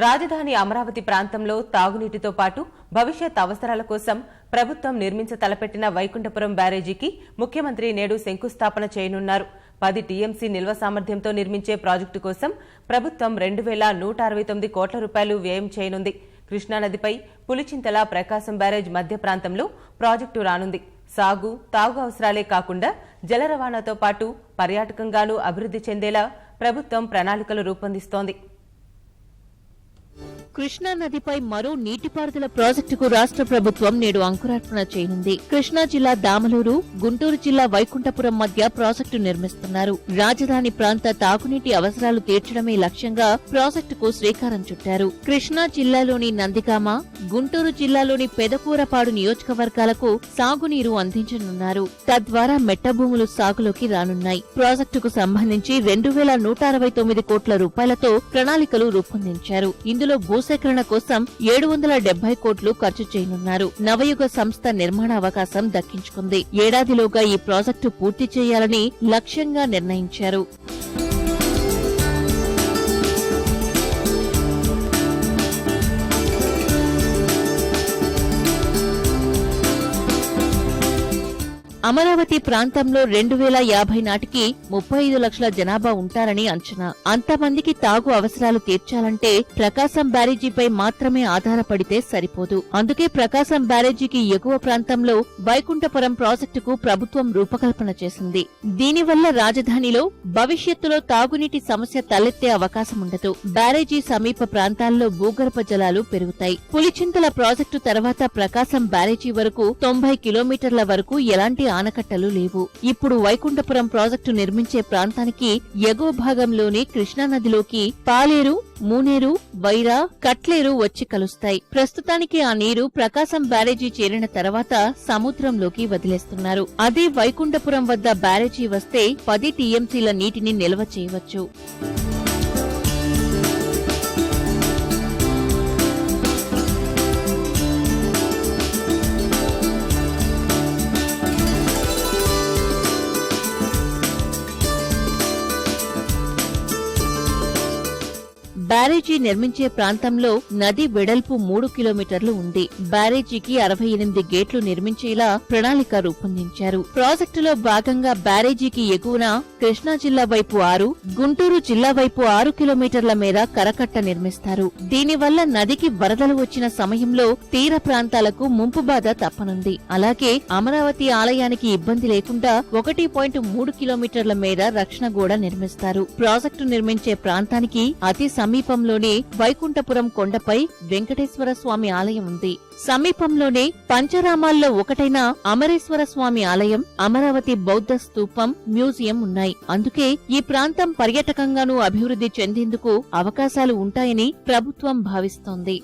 రాజధాని అమరావతి ప్రాంతంలో తాగునీటితో పాటు భవిష్యత్ అవసరాల కోసం ప్రభుత్వం నిర్మించ తలపెట్టిన వైకుంఠపురం బ్యారేజీకి ముఖ్యమంత్రి నేడు శంకుస్థాపన చేయనున్నారు. 10 టీఎంసీ నిల్వ సామర్థ్యంతో నిర్మించే ప్రాజెక్టు కోసం ప్రభుత్వం 2169 కోట్ల రూపాయలు వ్యయం చేయనుంది. కృష్ణానదిపై పులిచింతల ప్రకాశం బ్యారేజ్ మధ్య ప్రాంతంలో ప్రాజెక్టు రానుంది. సాగు, తాగు అవసరాలే కాకుండా జల రవాణాతో పాటు పర్యాటకంగానూ అభివృద్ధి చెందేలా ప్రభుత్వం ప్రణాళికలు రూపొందిస్తోంది. కృష్ణా నదిపై మరో నీటిపారుదల ప్రాజెక్టుకు రాష్ట్ర ప్రభుత్వం నేడు అంకురార్పణ చేయనుంది. కృష్ణా జిల్లా దామలూరు, గుంటూరు జిల్లా వైకుంఠపురం మధ్య ప్రాజెక్టు నిర్మిస్తున్నారు. రాజధాని ప్రాంత తాగునీటి అవసరాలు తీర్చడమే లక్ష్యంగా ప్రాజెక్టుకు శ్రీకారం చుట్టారు. కృష్ణా జిల్లాలోని నందిగామ, గుంటూరు జిల్లాలోని పెదకూరపాడు నియోజకవర్గాలకు సాగునీరు అందించనున్నారు. తద్వారా మెట్టభూములు సాగులోకి రానున్నాయి. ప్రాజెక్టుకు సంబంధించి 2169 కోట్ల రూపాయలతో ప్రణాళికలు రూపొందించారు. ఇందులో భూసేకరణ కోసం 770 కోట్లు ఖర్చు చేయనున్నారు. నవయుగ సంస్థ నిర్మాణ అవకాశం దక్కించుకుంది. ఏడాదిలోగా ఈ ప్రాజెక్టు పూర్తి చేయాలని లక్ష్యంగా నిర్ణయించారు. అమరావతి ప్రాంతంలో 2050 నాటికి 35 లక్షల జనాభా ఉంటారని అంచనా. అంతమందికి తాగు అవసరాలు తీర్చాలంటే ప్రకాశం బ్యారేజీపై మాత్రమే ఆధారపడితే సరిపోదు. అందుకే ప్రకాశం బ్యారేజీకి ఎగువ ప్రాంతంలో వైకుంఠపురం ప్రాజెక్టుకు ప్రభుత్వం రూపకల్పన చేసింది. దీనివల్ల రాజధానిలో భవిష్యత్తులో తాగునీటి సమస్య తలెత్తే అవకాశముండదు. బ్యారేజీ సమీప ప్రాంతాల్లో భూగర్భ జలాలు పెరుగుతాయి. పులిచింతల ప్రాజెక్టు తర్వాత ప్రకాశం బ్యారేజీ వరకు 90 కిలోమీటర్ల వరకు ఎలాంటి ఆనకట్టలు లేవు. ఇప్పుడు వైకుంఠపురం ప్రాజెక్టు నిర్మించే ప్రాంతానికి ఎగువ భాగంలోని కృష్ణానదిలోకి పాలేరు, మూనేరు, వైరా, కట్లేరు వచ్చి కలుస్తాయి. ప్రస్తుతానికి ఆ నీరు ప్రకాశం బ్యారేజీ చేరిన తర్వాత సముద్రంలోకి వదిలేస్తున్నారు. అదే వైకుంఠపురం వద్ద బ్యారేజీ వస్తే 10 టీఎంసీల నీటిని నిల్వ చేయవచ్చు. బ్యారేజీ నిర్మించే ప్రాంతంలో నది వెడల్పు 3 కిలోమీటర్లు ఉంది. బ్యారేజీకి 68 గేట్లు నిర్మించేలా ప్రణాళిక రూపొందించారు. ప్రాజెక్టులో భాగంగా బ్యారేజీకి ఎగువన కృష్ణా జిల్లా వైపు 6, గుంటూరు జిల్లా వైపు 6 కిలోమీటర్ల మేర కరకట్ట నిర్మిస్తారు. దీనివల్ల నదికి వరదలు వచ్చిన సమయంలో తీర ప్రాంతాలకు ముంపు బాధ తప్పనుంది. అలాగే అమరావతి ఆలయానికి ఇబ్బంది లేకుండా 1.3 కిలోమీటర్ల మేర రక్షణ గోడ నిర్మిస్తారు. ప్రాజెక్టు నిర్మించే ప్రాంతానికి అతి సమీపంలోనే వైకుంఠపురం కొండపై వెంకటేశ్వర స్వామి ఆలయం ఉంది. సమీపంలోనే పంచరామాల్లో ఒకటైన అమరేశ్వర స్వామి ఆలయం, అమరావతి బౌద్ధ స్తూపం, మ్యూజియం ఉన్నాయి. అందుకే ఈ ప్రాంతం పర్యాటకంగానూ అభివృద్ధి చెందేందుకు అవకాశాలు ఉంటాయని ప్రభుత్వం భావిస్తోంది.